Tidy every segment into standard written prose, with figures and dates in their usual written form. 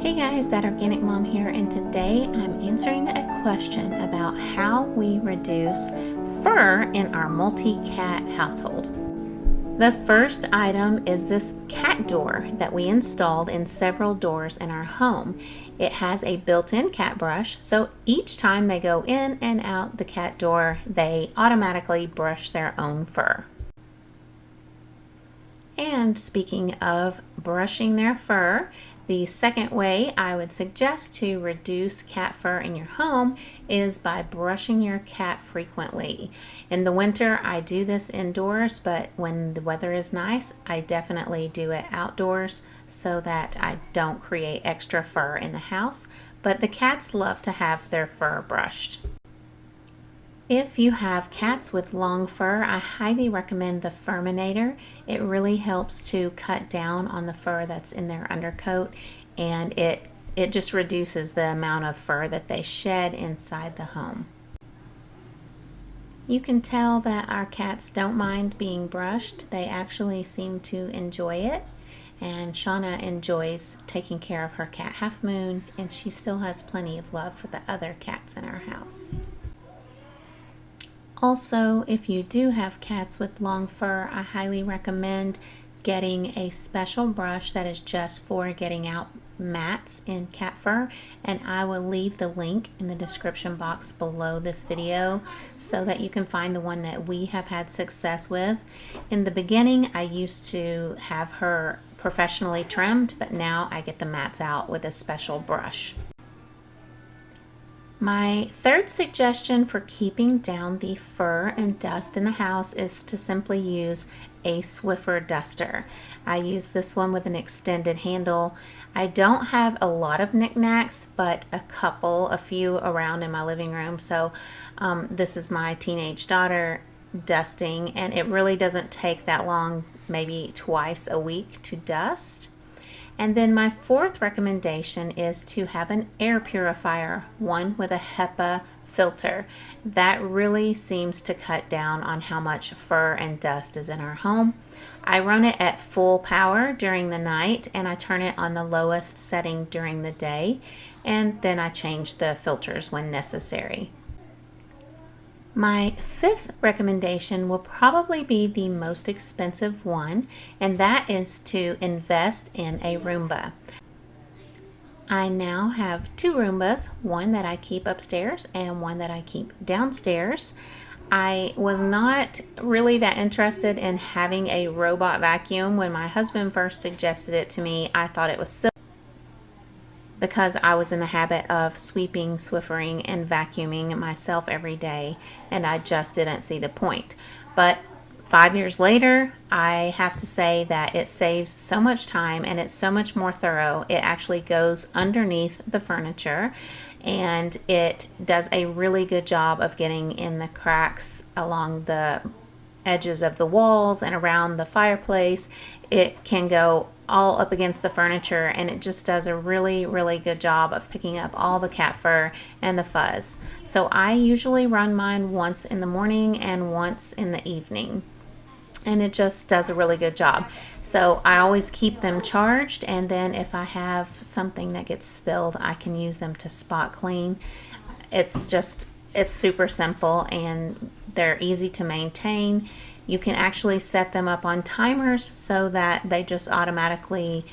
Hey guys, That Organic Mom here, and today I'm answering a question about how we reduce fur in our multi-cat household. The first item is this cat door that we installed in several doors in our home. It has a built-in cat brush, so each time they go in and out the cat door, they automatically brush their own fur. And speaking of brushing their fur, the second way I would suggest to reduce cat fur in your home is by brushing your cat frequently. In the winter, I do this indoors, but when the weather is nice, I definitely do it outdoors so that I don't create extra fur in the house. But the cats love to have their fur brushed. If you have cats with long fur, I highly recommend the FURminator. It really helps to cut down on the fur that's in their undercoat, and it just reduces the amount of fur that they shed inside the home. You can tell that our cats don't mind being brushed. They actually seem to enjoy it. And Shauna enjoys taking care of her cat Half Moon, and she still has plenty of love for the other cats in our house. Also, if you do have cats with long fur, I highly recommend getting a special brush that is just for getting out mats in cat fur, and I will leave the link in the description box below this video so that you can find the one that we have had success with. In the beginning, I used to have her professionally trimmed, but now I get the mats out with a special brush. My third suggestion for keeping down the fur and dust in the house is to simply use a Swiffer duster. I use this one with an extended handle. I don't have a lot of knickknacks, but a few around in my living room. So this is my teenage daughter dusting, and it really doesn't take that long, maybe twice a week to dust. And then my fourth recommendation is to have an air purifier, one with a HEPA filter. That really seems to cut down on how much fur and dust is in our home. I run it at full power during the night, and I turn it on the lowest setting during the day, and then I change the filters when necessary. My fifth recommendation will probably be the most expensive one, and that is to invest in a Roomba. I now have two Roombas, one that I keep upstairs and one that I keep downstairs. I was not really that interested in having a robot vacuum. When my husband first suggested it to me, I thought it was silly, because I was in the habit of sweeping, Swiffering, and vacuuming myself every day, and I just didn't see the point. But 5 years later, I have to say that it saves so much time and it's so much more thorough. It actually goes underneath the furniture, and it does a really good job of getting in the cracks along the edges of the walls and around the fireplace. It can go all up against the furniture, and it just does a really good job of picking up all the cat fur and the fuzz. So I usually run mine once in the morning and once in the evening, and it just does a really good job. So I always keep them charged, and then if I have something that gets spilled, I can use them to spot clean. It's super simple, and they're easy to maintain. You can actually set them up on timers so that they just automatically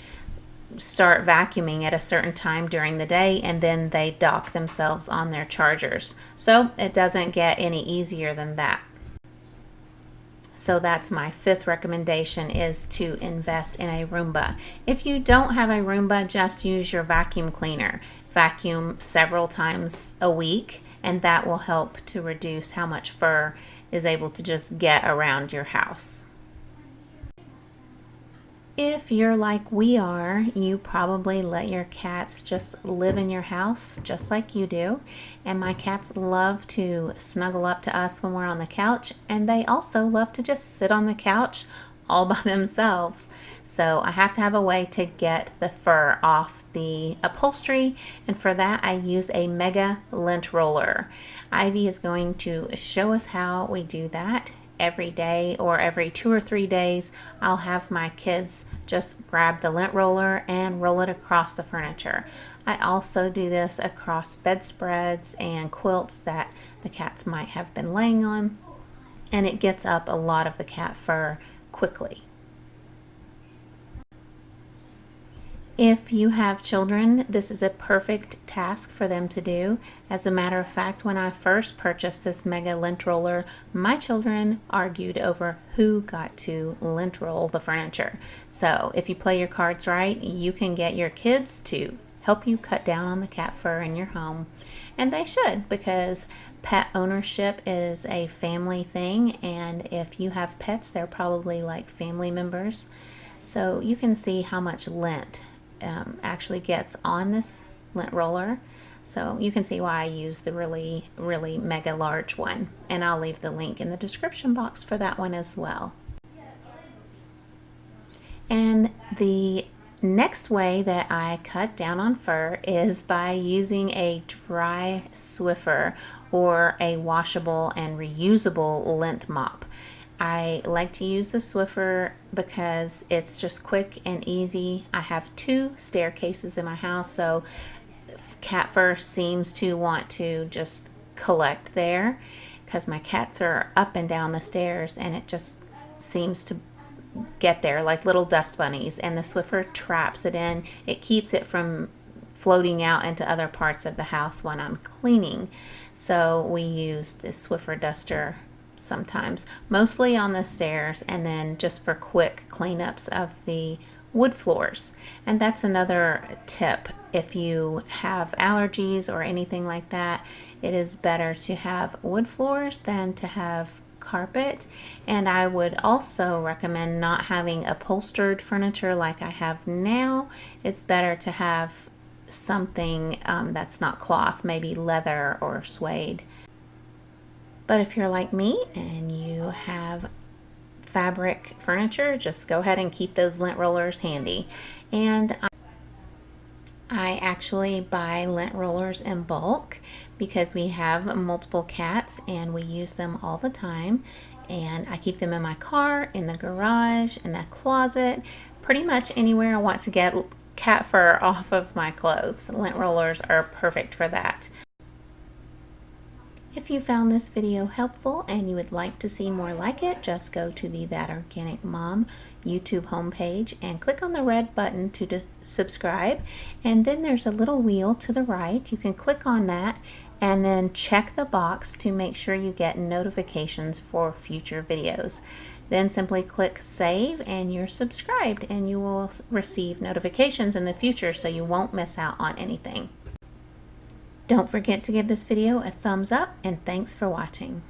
start vacuuming at a certain time during the day, and then they dock themselves on their chargers. So it doesn't get any easier than that. So that's my fifth recommendation, is to invest in a Roomba. If you don't have a Roomba, just use your vacuum cleaner. Vacuum several times a week, and that will help to reduce how much fur is able to just get around your house. If you're like we are, you probably let your cats just live in your house just like you do. And my cats love to snuggle up to us when we're on the couch, and they also love to just sit on the couch all by themselves. So I have to have a way to get the fur off the upholstery, and for that I use a mega lint roller. Ivy is going to show us how we do that, every day or every 2 or 3 days, I'll have my kids just grab the lint roller and roll it across the furniture. I also do this across bedspreads and quilts that the cats might have been laying on, and it gets up a lot of the cat fur quickly. If you have children, this is a perfect task for them to do. As a matter of fact, when I first purchased this mega lint roller, my children argued over who got to lint roll the furniture. So if you play your cards right, you can get your kids to help you cut down on the cat fur in your home. And they should, because pet ownership is a family thing, and if you have pets, they're probably like family members. So you can see how much lint actually gets on this lint roller. So you can see why I use the really mega large one, and I'll leave the link in the description box for that one as well. And the next way that I cut down on fur is by using a dry Swiffer or a washable and reusable lint mop. I like to use the Swiffer because it's just quick and easy. I have 2 staircases in my house, so cat fur seems to want to just collect there because my cats are up and down the stairs, and it just seems to get there like little dust bunnies, and the Swiffer traps it in. It keeps it from floating out into other parts of the house when I'm cleaning. So we use this Swiffer duster sometimes, mostly on the stairs, and then just for quick cleanups of the wood floors. And that's another tip. If you have allergies or anything like that, it is better to have wood floors than to have carpet. And I would also recommend not having upholstered furniture like I have now. It's better to have something that's not cloth, maybe leather or suede. But if you're like me and you have fabric furniture, just go ahead and keep those lint rollers handy. And I actually buy lint rollers in bulk because we have multiple cats and we use them all the time. And I keep them in my car, in the garage, in the closet, pretty much anywhere I want to get cat fur off of my clothes. Lint rollers are perfect for that. If you found this video helpful and you would like to see more like it, just go to the That Organic Mom YouTube homepage and click on the red button to subscribe. And then there's a little wheel to the right. You can click on that and then check the box to make sure you get notifications for future videos. Then simply click save and you're subscribed, and you will receive notifications in the future so you won't miss out on anything. Don't forget to give this video a thumbs up, and thanks for watching.